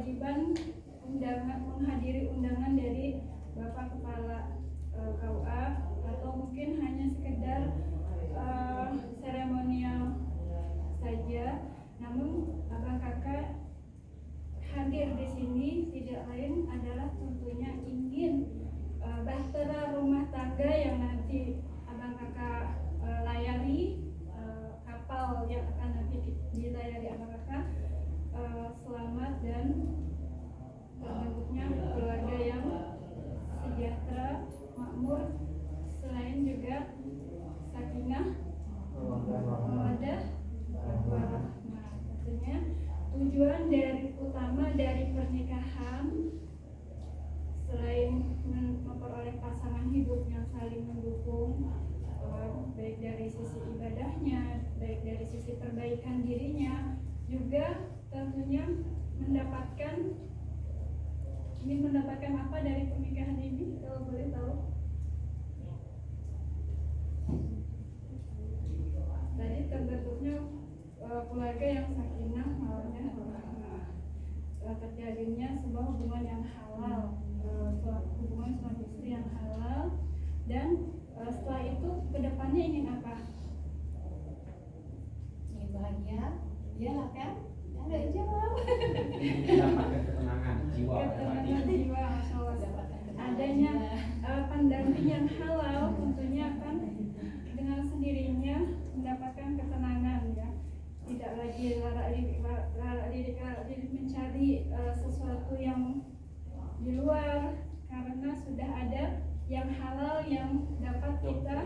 kewajiban menghadiri undangan dari Bapak Kepala KUA, atau mungkin hanya sekedar seremonial saja. Namun abang kakak hadir di sini tidak lain adalah tentunya ingin bahtera rumah tangga yang nanti abang kakak layari, kapal yang akan nanti dilayari abang kakak selamat dan terbentuknya keluarga yang sejahtera, makmur, selain juga sakinah, mawaddah, warahmah. Nah, tentunya tujuan utama dari pernikahan selain memperoleh pasangan hidup yang saling mendukung, baik dari sisi ibadahnya, baik dari sisi perbaikan dirinya, juga tentunya ingin mendapatkan apa dari pernikahan ini, kalau boleh tahu? Tadi terbentuknya keluarga yang sakinah, mawaddah, warahmah, terjadinya sebuah hubungan yang halal, hubungan suami istri yang halal, dan setelah itu kedepannya ingin apa? Ingin bahagia, iyalah kan? Ada jawab. Mendapatkan ketenangan jiwa. Ketenangan jiwa, Masya Allah. Adanya pendamping yang halal tentunya akan dengan sendirinya mendapatkan ketenangan, ya. Tidak lagi larak-lirik mencari sesuatu yang di luar, karena sudah ada yang halal yang dapat kita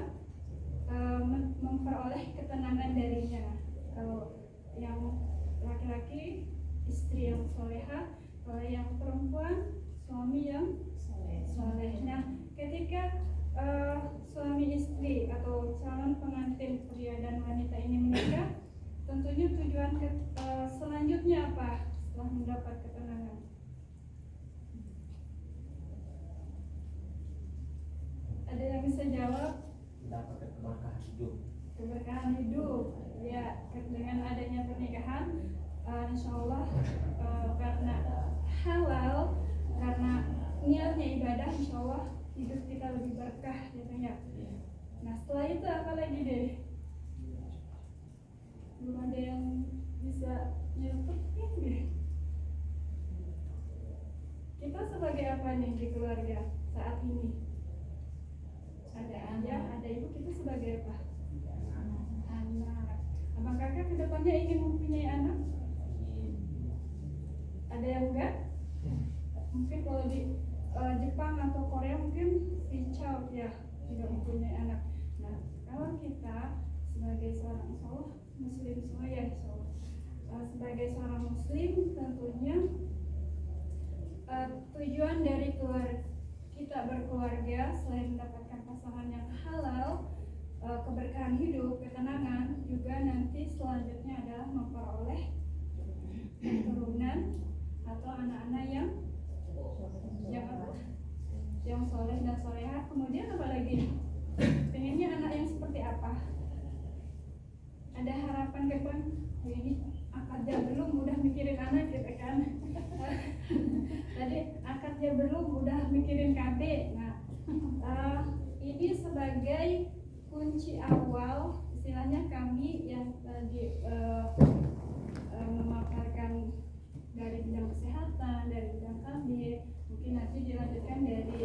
memperoleh ketenangan darinya. Kalau yang laki-laki, istri yang solehah; kalau yang perempuan, suami yang soleh. Nah, ketika suami istri atau calon pengantin pria dan wanita ini menikah, tentunya tujuan selanjutnya apa setelah mendapat ketenangan? Ada yang bisa jawab? Mendapatkan keberkahan hidup. Keberkahan hidup, ya. Dengan adanya pernikahan, insya Allah karena halal, karena niatnya ibadah, insya Allah hidup kita lebih berkah, gitu ya. Nah, setelah itu apa lagi deh? Belum ada yang bisa nyelepetin deh. Kita sebagai apa nih di keluarga saat ini? Ada ayah, ada ibu, kita sebagai apa? Anak. Abang kakak kedepannya ingin mempunyai anak? Ada yang enggak? Mungkin kalau di Jepang atau Korea mungkin free child, ya, tidak mempunyai anak. Nah, kalau kita sebagai seorang, insya Allah muslim semua, ya, insya Allah, sebagai seorang muslim tentunya tujuan dari kita berkeluarga selain mendapatkan pasangan yang halal, keberkahan hidup, ketenangan, juga nanti selanjutnya adalah memperoleh keturunan atau anak-anak yang soleh dan solehah. Kemudian apa lagi? Pengennya anak yang seperti apa? Ada harapan ke depan? Ini akadnya belum, udah mikirin anak, gitu kan? Tadi akadnya belum, udah mikirin KB. Nah, ini sebagai kunci awal, istilahnya kami yang tadi memaparkan dari bidang kesehatan, dari bidang KB, mungkin nanti dilanjutkan dari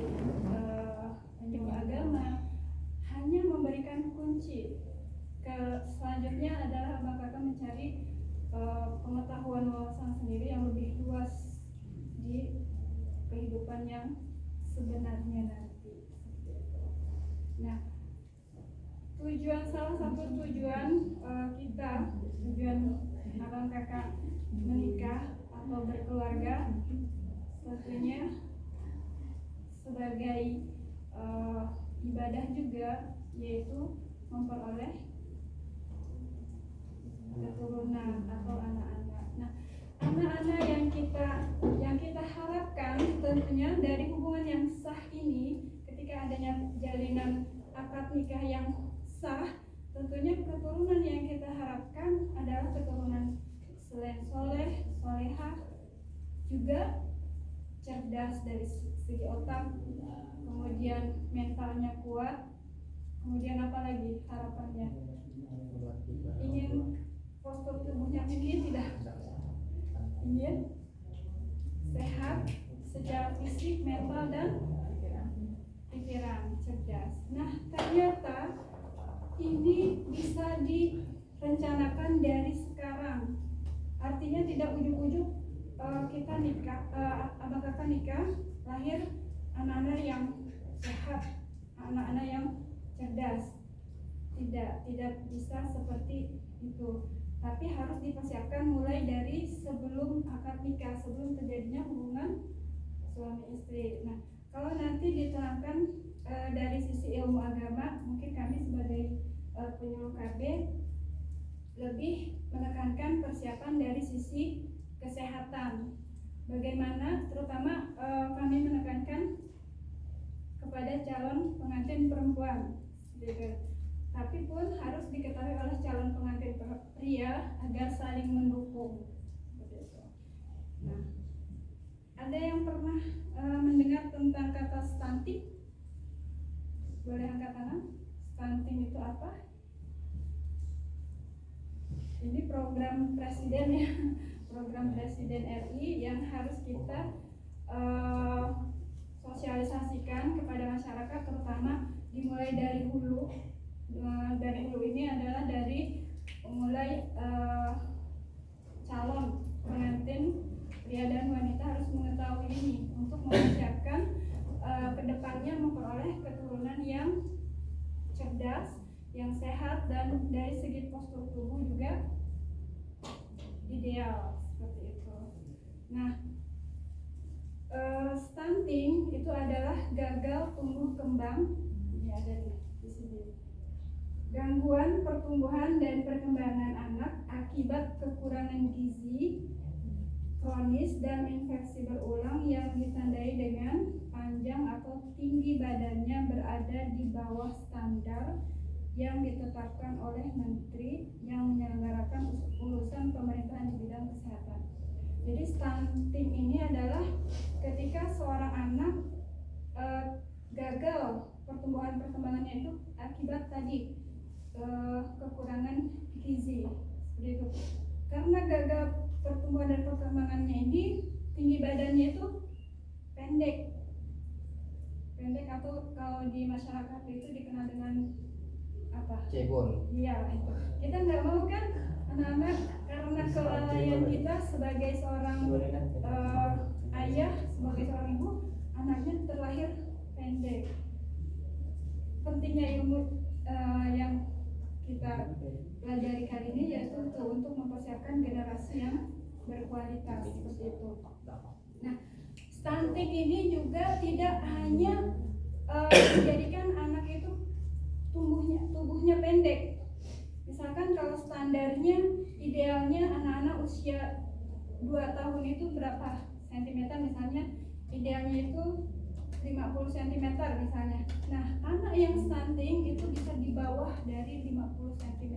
penyuluh agama, hanya memberikan kunci. Selanjutnya adalah abang kakak mencari pengetahuan wawasan sendiri yang lebih luas di kehidupan yang sebenarnya nanti. Nah, salah satu tujuan tujuan abang kakak menikah atau berkeluarga tentunya sebagai ibadah juga, yaitu memperoleh keturunan atau anak-anak. Nah, anak-anak yang kita harapkan tentunya dari hubungan yang sah ini, ketika adanya jalinan akad nikah yang sah, tentunya keturunan yang kita harapkan adalah keturunan selain soleh, solehah, juga cerdas dari segi otak, kemudian mentalnya kuat, kemudian apa lagi harapannya? Ingin postur tubuhnya tinggi tidak? Ingin sehat secara fisik, mental, dan pikiran, cerdas. Nah, ternyata ini bisa direncanakan dari sekarang. Artinya tidak ujuk-ujuk kita nikah, abang kakak nikah, lahir anak-anak yang sehat, anak-anak yang cerdas. Tidak bisa seperti itu. Tapi harus dipersiapkan mulai dari sebelum akad nikah, sebelum terjadinya hubungan suami istri. Nah, kalau nanti diterangkan dari sisi ilmu agama, mungkin kami sebagai penyuluh KB lebih menekankan persiapan dari sisi kesehatan. Bagaimana, terutama kami menekankan kepada calon pengantin perempuan, tapi pun harus diketahui oleh calon pengantin pria agar saling mendukung. Nah, ada yang pernah mendengar tentang kata stunting? Boleh angkat tangan. Stunting itu apa? Ini program presiden ya, program presiden RI yang harus kita sosialisasikan kepada masyarakat, terutama dimulai dari hulu. Dari hulu ini adalah dari mulai calon pengantin pria dan wanita harus mengetahui ini untuk mempersiapkan kedepannya memperoleh keturunan yang cerdas, yang sehat, dan dari segi postur tubuh juga ideal seperti itu. Nah, stunting itu adalah gagal tumbuh kembang. Ini ada di sini. Gangguan pertumbuhan dan perkembangan anak akibat kekurangan gizi kronis dan infeksi berulang yang ditandai dengan panjang atau tinggi badannya berada di bawah standar yang ditetapkan oleh menteri yang menyelenggarakan urusan pemerintahan di bidang kesehatan. Jadi stunting ini adalah ketika seorang anak gagal pertumbuhan perkembangannya itu akibat tadi kekurangan gizi, seperti itu. Karena gagal pertumbuhan dan perkembangannya ini, tinggi badannya itu pendek atau kalau di masyarakat itu dikenal dengan apa? Cebol. Iya, itu. Kita nggak mau kan anak-anak, karena kelalaian kita sebagai seorang ayah, sebagai seorang ibu, anaknya terlahir pendek. Pentingnya ilmu yang kita pelajari kali ini yaitu untuk mempersiapkan generasi yang berkualitas seperti itu. Nah, stunting ini juga tidak hanya menjadikan anak itu tubuhnya pendek. Misalkan kalau standarnya idealnya anak-anak usia 2 tahun itu berapa sentimeter misalnya, idealnya itu 50 cm misalnya. Nah, anak yang stunting itu bisa di bawah dari 50 cm.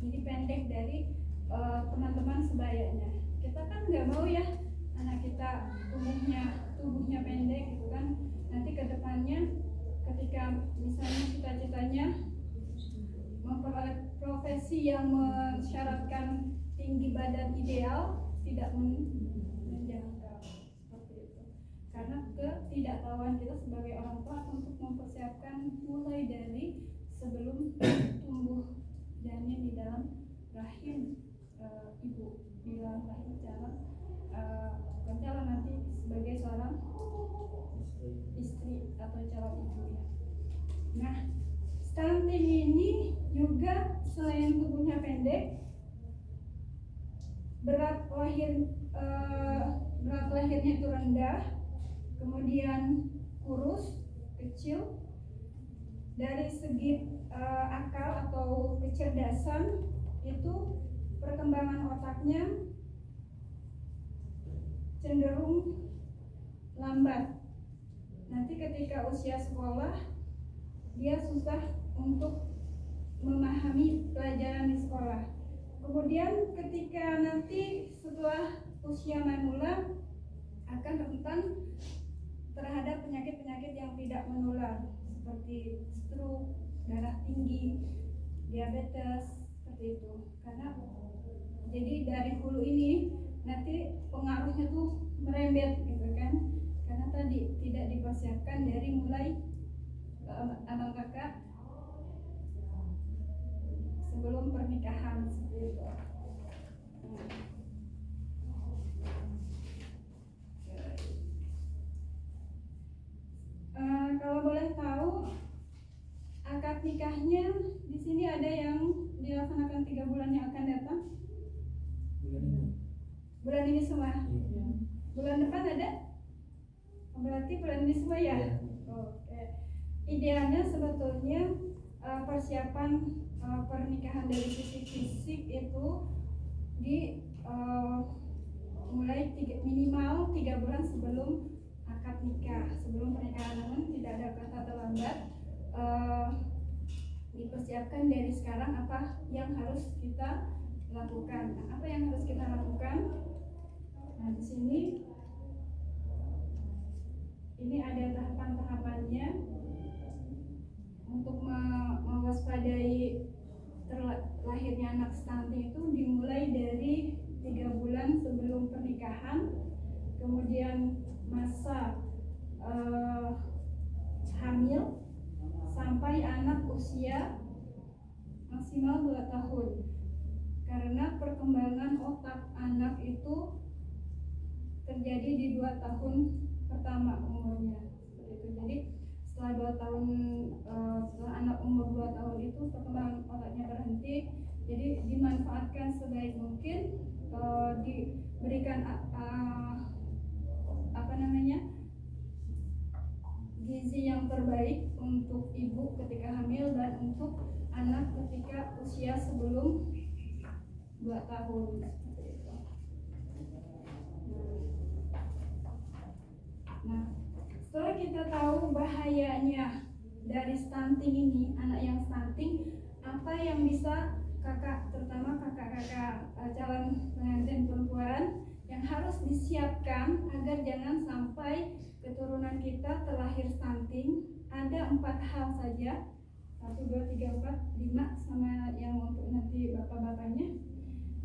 Jadi pendek dari teman-teman sebayanya. Kita kan nggak mau ya anak kita tubuhnya pendek gitu kan. Nanti ke depannya ketika misalnya cita-citanya memperoleh profesi yang mensyaratkan tinggi badan ideal, tidak menjangkau seperti itu. Karena ketidaktahuan kita sebagai orang tua untuk mempersiapkan mulai dari sebelum tumbuh janin di dalam rahim ibu, di dalam rahim calon nanti sebagai seorang istri atau calon ibu ya. Nah, stunting ini juga selain tubuhnya pendek, berat lahirnya itu rendah, kemudian kurus, kecil. Dari segi akal atau kecerdasan itu perkembangan otaknya cenderung lambat. Nanti ketika usia sekolah dia susah untuk memahami pelajaran di sekolah. Kemudian ketika nanti setelah usia manula penyakit-penyakit yang tidak menular seperti stroke, darah tinggi, diabetes, seperti itu. Karena jadi dari hulu ini nanti pengaruhnya tuh merembet gitu kan, karena tadi tidak dipersiapkan dari mulai abang kakak sebelum pernikahan seperti itu. Kalau boleh tahu, akad nikahnya di sini ada yang dilaksanakan 3 bulan yang akan datang. Bulan ini semua. Bulan depan ada? Berarti bulan ini semua ya? Oke. Idealnya sebetulnya persiapan pernikahan dari sisi fisik itu di mulai minimal 3 bulan sebelum akad nikah, sebelum pernikahan. Namun tidak ada kata terlambat. Dipersiapkan dari sekarang apa yang harus kita lakukan. Nah, apa yang harus kita lakukan? Nah, di sini ini ada tahapan-tahapannya untuk mewaspadai lahirnya anak stunting. Itu dimulai dari 3 bulan sebelum pernikahan, kemudian masa hamil sampai anak usia maksimal 2 tahun. Karena perkembangan otak anak itu terjadi di 2 tahun pertama umurnya. Seperti itu. Jadi setelah 2 tahun, setelah anak umur 2 tahun itu perkembangan otaknya berhenti. Jadi dimanfaatkan sebaik mungkin, diberikan gizi yang terbaik untuk ibu ketika hamil dan untuk anak ketika usia sebelum 2 tahun. Seperti itu. Nah, setelah kita tahu bahayanya dari stunting ini, anak yang stunting, apa yang bisa kakak, terutama kakak-kakak calon pengantin perempuan yang harus disiapkan agar jangan sampai keturunan kita terlahir stunting? Ada 4 hal saja, 1, 2, 3, 4, 5 sama yang untuk nanti bapak-bapaknya.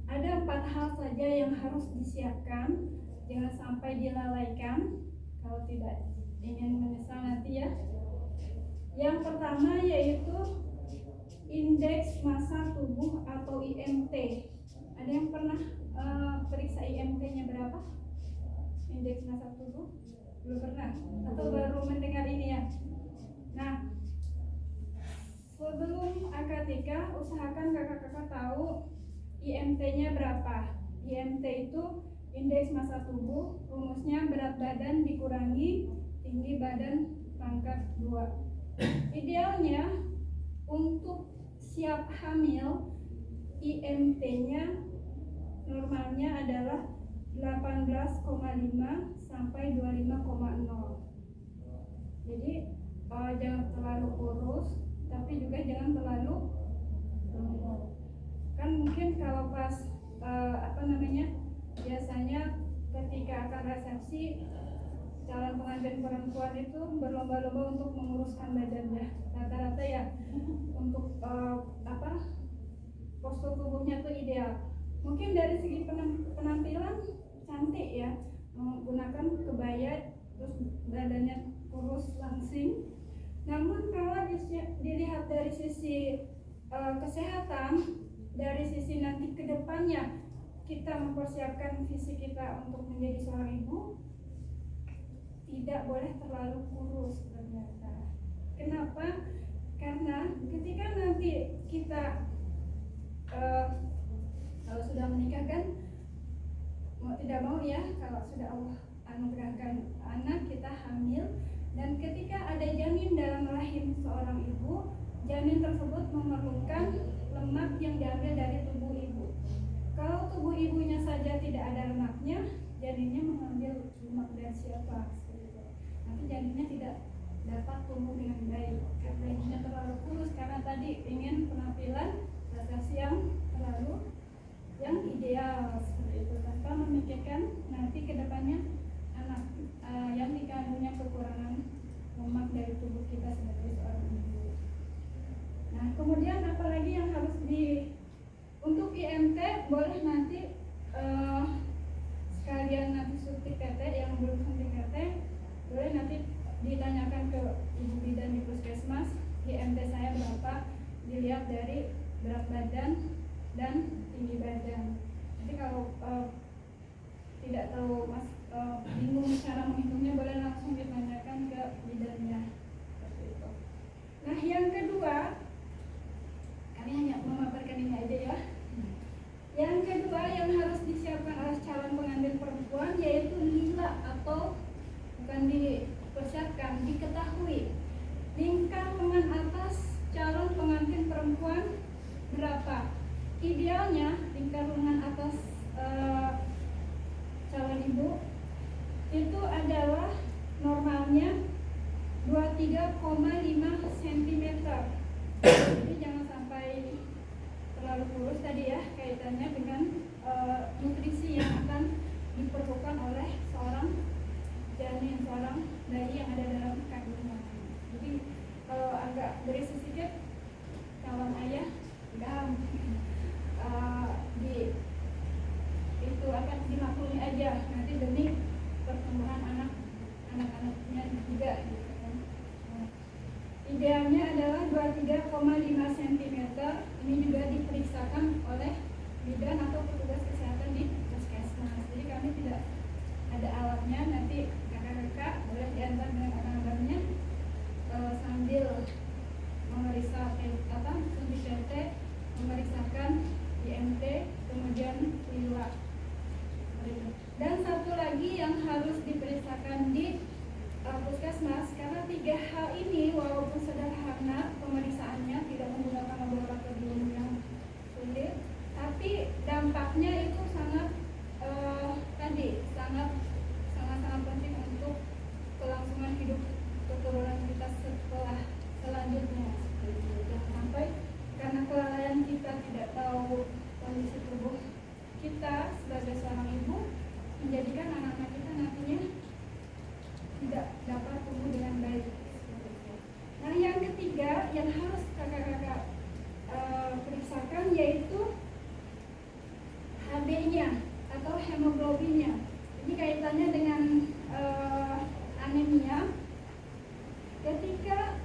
Ada 4 hal saja yang harus disiapkan, jangan sampai dilalaikan kalau tidak ingin menyesal nanti ya. Yang pertama yaitu indeks massa tubuh atau IMT. Ada yang pernah periksa IMT-nya berapa? Indeks massa tubuh? Belum pernah? Atau baru mendengar ini ya? Nah, sebelum akad nikah, usahakan kakak-kakak tahu IMT-nya berapa. IMT itu indeks massa tubuh, rumusnya berat badan dikurangi tinggi badan pangkat 2. Idealnya untuk siap hamil, IMT-nya normalnya adalah 18,5 sampai 25,0. Jadi jangan terlalu kurus, tapi juga jangan terlalu gemuk. Kan mungkin kalau pas biasanya ketika akan resepsi, calon pengantin perempuan itu berlomba-lomba untuk menguruskan badannya. Rata-rata ya untuk postur tubuhnya tuh ideal. Mungkin dari segi penampilan cantik ya, menggunakan kebaya terus badannya kurus langsing. Namun kalau dilihat dari sisi kesehatan, dari sisi nanti kedepannya kita mempersiapkan fisik kita untuk menjadi seorang ibu, tidak boleh terlalu kurus ternyata. Kenapa? Karena ketika nanti kita kalau sudah menikah kan mau tidak mau ya, kalau sudah Allah anugerahkan anak, kita hamil, dan ketika ada janin dalam rahim seorang ibu, janin tersebut memerlukan lemak yang diambil dari tubuh ibu. Kalau tubuh ibunya saja tidak ada lemaknya, janinnya mengambil lemak dari siapa? Nanti janinnya tidak dapat tumbuh dengan baik karena ibunya terlalu kurus, karena tadi ingin penampilan resepsi yang ideal seperti itu, tanpa memikirkan nanti kedepannya anak yang dikandungnya kekurangan ditanyakan ke ibu bidan di puskesmas, IMT saya berapa, dilihat dari berat badan dan tinggi badan. Jadi kalau tidak tahu Mas bingung cara menghitungnya, boleh langsung ditanyakan ke bidannya. Seperti itu. Nah, yang kedua, kami hanya memaparkan ini aja ya. Yang kedua yang harus disiapkan oleh calon pengantin perempuan yaitu lila, atau bukan dipersiapkan, diketahui lingkar lengan atas calon pengantin perempuan berapa. Idealnya lingkar lengan atas calon ibu itu adalah normalnya 23,5 cm. Jadi jangan sampai terlalu kurus tadi ya, kaitannya dengan nutrisi yang akan diperlukan oleh seorang janin, seorang bayi yang ada dalam kandungan. Jadi kalau agak berisi sedikit, calon ayah udah itu akan dimaklumi aja nanti demi pertumbuhan anak-anaknya juga gitu kan. Idealnya adalah 23,5 cm. Ini juga diperiksakan oleh bidan atau petugas kesehatan di puskesmas. Jadi kami tidak ada alatnya, nanti kakak-kakak boleh diantar dengan anak-anaknya sambil memeriksa suntik TT, memeriksakan IMT, kemudian lila. Dan satu lagi yang harus diperiksakan di puskesmas, karena 3 hal ini walaupun sederhana pemeriksaannya, tidak menggunakan laboratorium yang sulit, tapi dampaknya itu sangat sangat penting untuk kelangsungan hidup keturunan kita selanjutnya. Jangan sampai karena kelalaian kita tidak tahu kondisi tubuh kita sebagai seorang ibu, menjadikan anak-anak kita nantinya tidak dapat tumbuh dengan baik. Nah, yang ketiga yang harus kakak-kakak periksakan yaitu HB-nya atau hemoglobinnya. Ini kaitannya dengan anemia. Ketika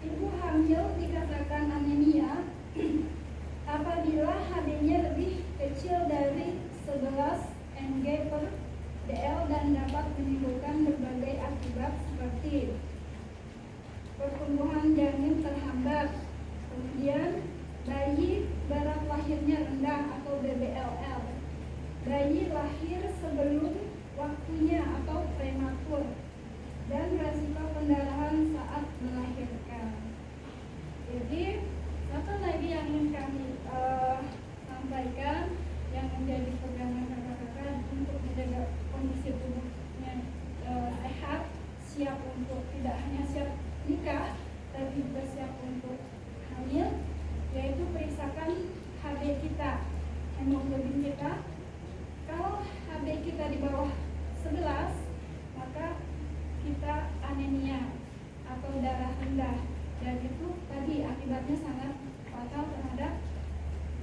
ibu hamil dikatakan anemia apabila HB-nya lebih kecil dari 11 mg per DL dan dapat menimbulkan berbagai akibat seperti pertumbuhan janin terhambat, kemudian bayi berat lahirnya rendah atau BBLL, bayi lahir sebelum waktunya atau prematur, dan resiko pendarahan saat melahirkan. Jadi satu lagi yang ingin kami sampaikan yang menjadi pegangan kakak-kakak untuk menjaga kondisi tubuhnya sehat, siap untuk tidak hanya siap nikah tapi juga siap untuk hamil, yaitu periksakan HB kita, hemoglobin kita. Kalau HB kita di bawah 11, maka kita anemia atau darah rendah, dan itu tadi akibatnya sangat fatal terhadap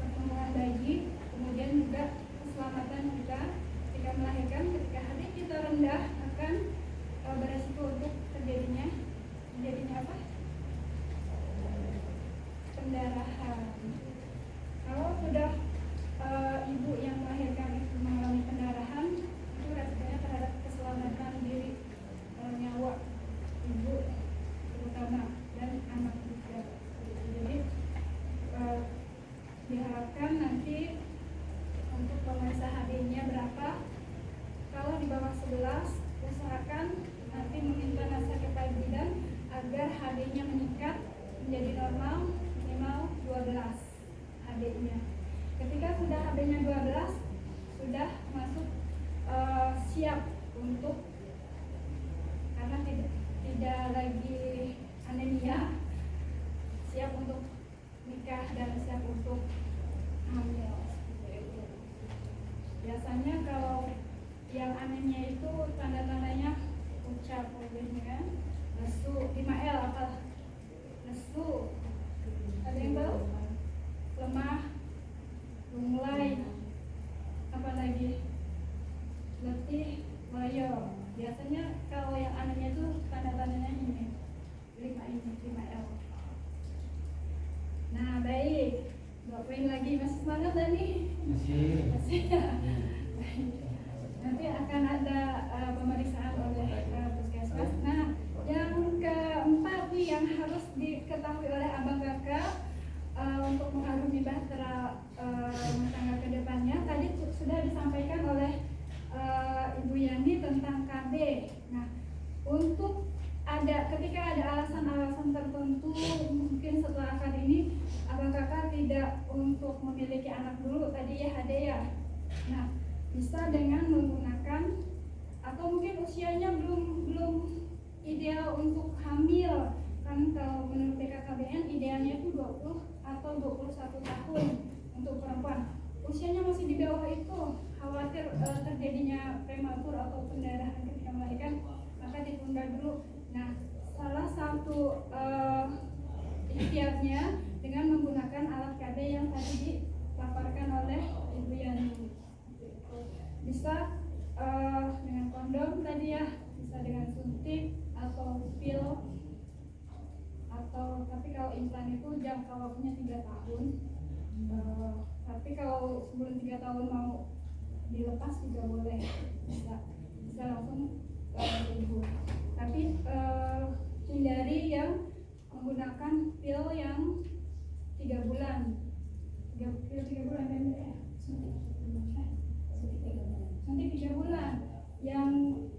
pertumbuhan bayi, kemudian juga keselamatan kita ketika melahirkan. Ketika HB kita rendah akan beresiko untuk terjadinya apa? Pendarahan. Kalau sudah ibu yang melahirkan itu mengalami pendarahan, itu resikonya terhadap keselamatan diri, nyawa ibu terutama, dan anak juga. Jadi diharapkan nanti untuk pemeriksa HB-nya berapa. Kalau di bawah 11, usahakan nanti meminta nasihat kepada bidan agar HB-nya meningkat menjadi normal minimal 12 HB-nya. Ketika sudah HB-nya 12, sudah masuk siap untuk, karena tidak lagi anemia, siap untuk nikah dan siap untuk hamil. Biasanya kalau yang anemia itu tanda-tandanya ucap kan, lesu, 5L apa? Lesu, ada yang tahu? Lemah, lunglai, apa lagi? Letih, loyo. Biasanya kalau yang anaknya itu tanda-tandanya ini 5L. Nah baik, 2 poin lagi, masih semangat dah nih? Masih ya? Baik. Nanti akan ada pemeriksaan oleh puskesmas. Nah yang keempat nih yang harus diketahui oleh abang kakak untuk mengarungi bahtera rumah tangga ke depannya, tadi sudah disampaikan oleh Ibu Yani tentang KB. Nah, untuk ketika ada alasan-alasan tertentu, mungkin setelah akad ini abang kakak tidak untuk memiliki anak dulu tadi ya ada ya. Nah, bisa dengan menggunakan atau mungkin usianya belum ideal untuk hamil. Kan kalau menurut BKKBN idealnya itu 20 atau 21 tahun untuk perempuan. Usianya masih di bawah itu, khawatir terjadinya prematur atau pendarahan ketika melahirkan, maka ditunda dulu. Nah, salah satu ikhtiarnya dengan menggunakan alat KB yang tadi dipaparkan oleh Ibu Yani. Bisa dengan kondom tadi ya, bisa dengan suntik atau pil, atau tapi kalau implan itu jangka waktunya 3 tahun. Tapi kalau sebelum 3 tahun mau dilepas juga boleh, bisa langsung ibu. Tapi hindari yang menggunakan pil yang 3 bulan. Pil 3 bulan kan ya? Suntik 3 bulan. Yang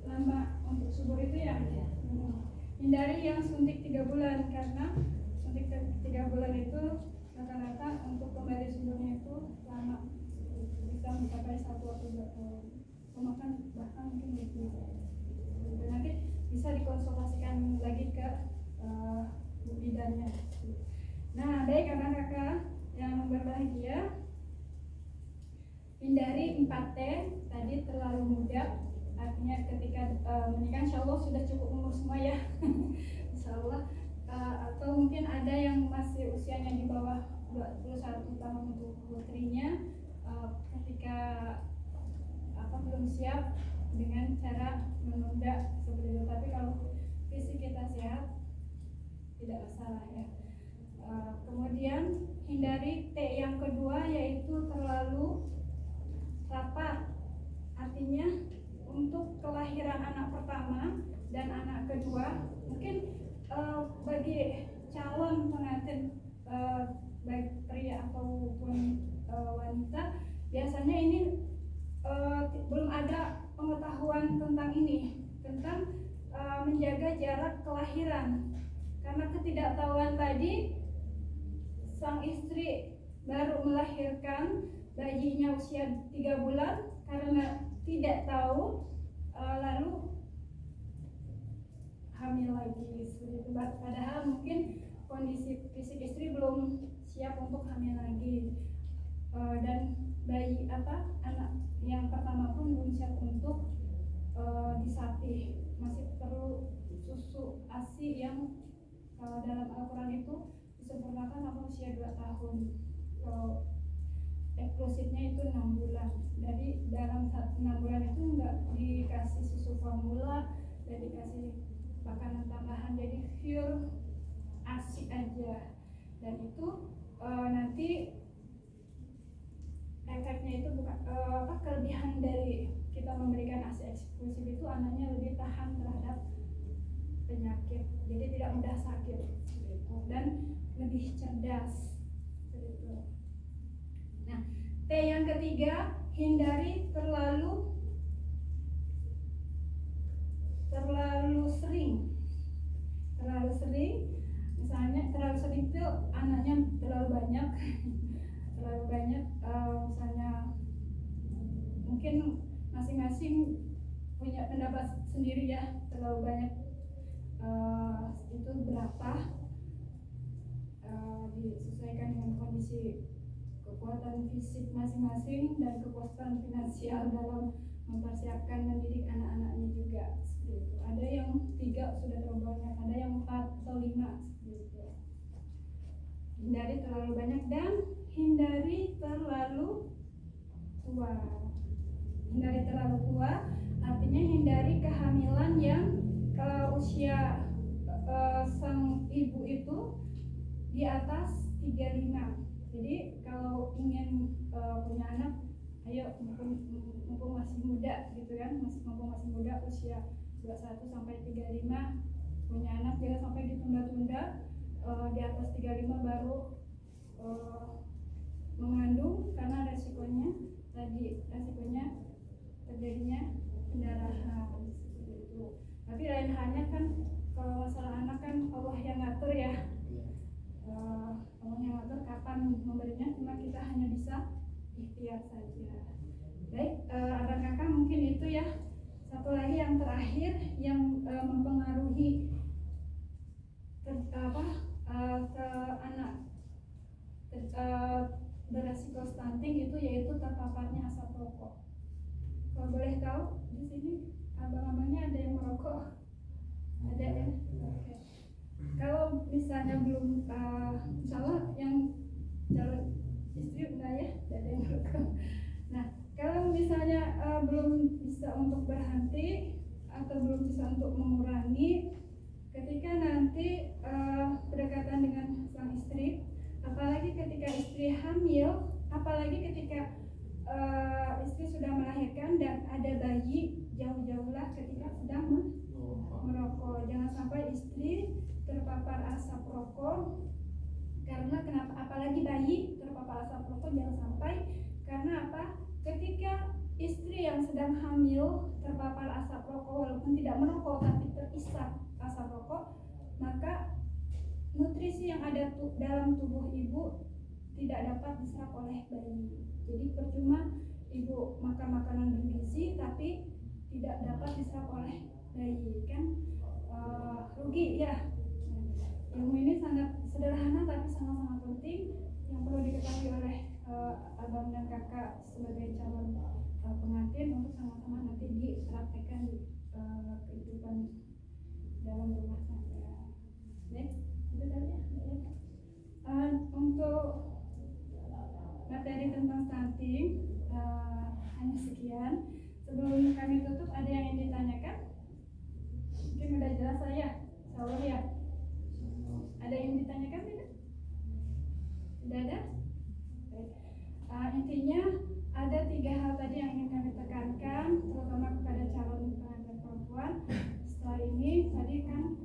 lama untuk subur itu ya. Hindari yang suntik 3 bulan karena suntik 3 bulan itu rata-rata untuk kembali suburnya itu lama, bisa mencapai 1 atau 2 tahun. Bahkan mungkin lebih. Nanti bisa dikonsultasikan lagi ke bidannya. Nah, baik kakak-kakak yang berbahagia, hindari 4T tadi, terlalu muda. Artinya ketika menikah insya Allah sudah cukup umur semua ya. Insya Allah. Atau mungkin ada yang masih usianya di bawah 21 tahun untuk putrinya, ketika belum siap dengan cara menunda seperti itu. Tapi kalau fisik kita sehat tidak masalah ya. Kemudian hindari T yang kedua, yaitu terlalu rapat. Artinya untuk kelahiran anak pertama dan anak kedua, mungkin bagi calon pengantin baik pria ataupun wanita, biasanya ini belum ada pengetahuan tentang ini, tentang menjaga jarak kelahiran. Karena ketidaktahuan tadi, sang istri baru melahirkan bayinya usia 3 bulan karena tidak tahu, lalu hamil lagi seperti itu. Padahal mungkin kondisi fisik istri belum siap untuk hamil lagi, dan bayi anak yang pertama pun belum siap untuk disapih, masih perlu susu ASI yang dalam Al-Quran itu disempurnakan sampai usia 2 tahun. Kalau eksklusifnya itu 6 bulan. Jadi dalam 6 bulan itu enggak dikasih susu formula, dan dikasih makanan tambahan, jadi pure ASI aja. Dan itu nanti efeknya itu bukan kelebihan dari kita memberikan ASI eksklusif itu, anaknya lebih tahan terhadap penyakit, jadi tidak mudah sakit dan lebih cerdas gitu. Nah, T yang ketiga, hindari terlalu sering. Misalnya terlalu sering itu anaknya terlalu banyak. Misalnya mungkin masing-masing punya pendapat sendiri ya, terlalu banyak itu berapa, disesuaikan dengan kondisi kekuatan fisik masing-masing dan kekuatan finansial dalam mempersiapkan mendidik anak-anaknya juga seperti itu. Ada yang 3 sudah terlalu banyak, ada yang 4 atau 5 seperti itu. Hindari terlalu banyak dan hindari terlalu tua. Hindari terlalu tua artinya hindari kehamilan yang usia sang ibu itu di atas 35. Jadi kalau ingin punya anak, ayo mumpung masih muda gitu kan, mumpung masih muda usia 21 sampai 35 punya anak, jangan sampai ditunda-tunda. Di atas 35 baru mengandung, karena resikonya terjadinya pendarahan seperti itu. Tapi lain halnya kan kalau masalah anak kan Allah yang ngatur ya. Allah yang ngatur kapan memberinya, cuma kita hanya bisa ikhtiar saja. Baik, abang kakak mungkin itu ya. Satu lagi yang terakhir yang mempengaruhi ke anak beresiko stunting itu yaitu terpaparnya asap rokok. Kalau boleh tahu di sini abang-abangnya ada yang merokok? Ada ya? Oke. Kalau misalnya belum, misalnya yang calon istri enggak ya, ada yang merokok. Nah, kalau misalnya belum bisa untuk berhenti atau belum bisa untuk mengurangi, ketika nanti berdekatan dengan sang istri, apalagi ketika istri hamil, apalagi ketika istri sudah melahirkan dan ada bayi, jauh-jauhlah ketika sedang merokok. Jangan sampai istri terpapar asap rokok. Karena kenapa? Apalagi bayi terpapar asap rokok, jangan sampai. Karena apa? Ketika istri yang sedang hamil terpapar asap rokok, walaupun tidak merokok tapi terisap asap rokok, maka nutrisi yang ada dalam tubuh ibu tidak dapat diserap oleh bayi. Jadi percuma ibu makan makanan bergizi tapi tidak dapat diserap oleh bayi, kan rugi ya. Ilmu ini sangat sederhana tapi sangat-sangat penting yang perlu diketahui oleh abang dan kakak sebagai calon pengantin untuk sama-sama nanti dipraktekkan di kehidupan dalam rumah tangga. Next, itu tadi ya. Untuk materi tentang stunting hanya sekian. Sebelum kami tutup, ada yang ingin ditanyakan? Mungkin udah jelas saya, insyaallah ya. Ada yang ditanyakan tidak? Tidak ada? Intinya ada 3 hal tadi yang ingin kami tekankan, terutama kepada calon pengantin perempuan. Setelah ini tadi kan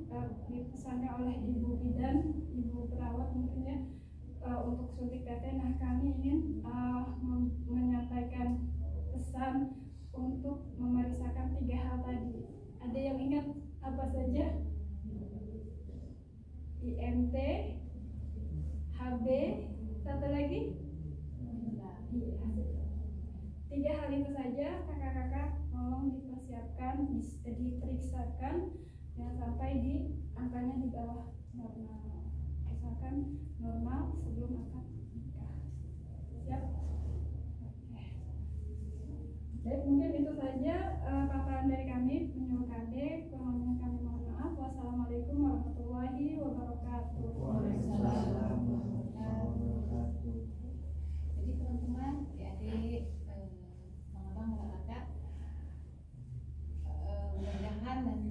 dipesankan oleh ibu bidan, ibu perawat mungkin ya, untuk suntik teteh. Nah, kami ingin menyampaikan pesan untuk memeriksakan 3 hal tadi. Ada yang ingat apa saja? IMT, HB, satu lagi? 3 hal itu saja kakak-kakak tolong dipersiapkan, diperiksakan, jangan sampai di angkanya di bawah normal. Misalkan normal sebelum akad nikah. Siap? Oke. Baik, mungkin itu saja paparan dari kami penyuluh KD. Kurang lebihnya kami mohon maaf. Wassalamualaikum warahmatullahi wabarakatuh. Waalaikumsalam warahmatullahi wabarakatuh. Jadi teman-teman, adik-adik, abang-abang, kakak, mudah-mudahan nanti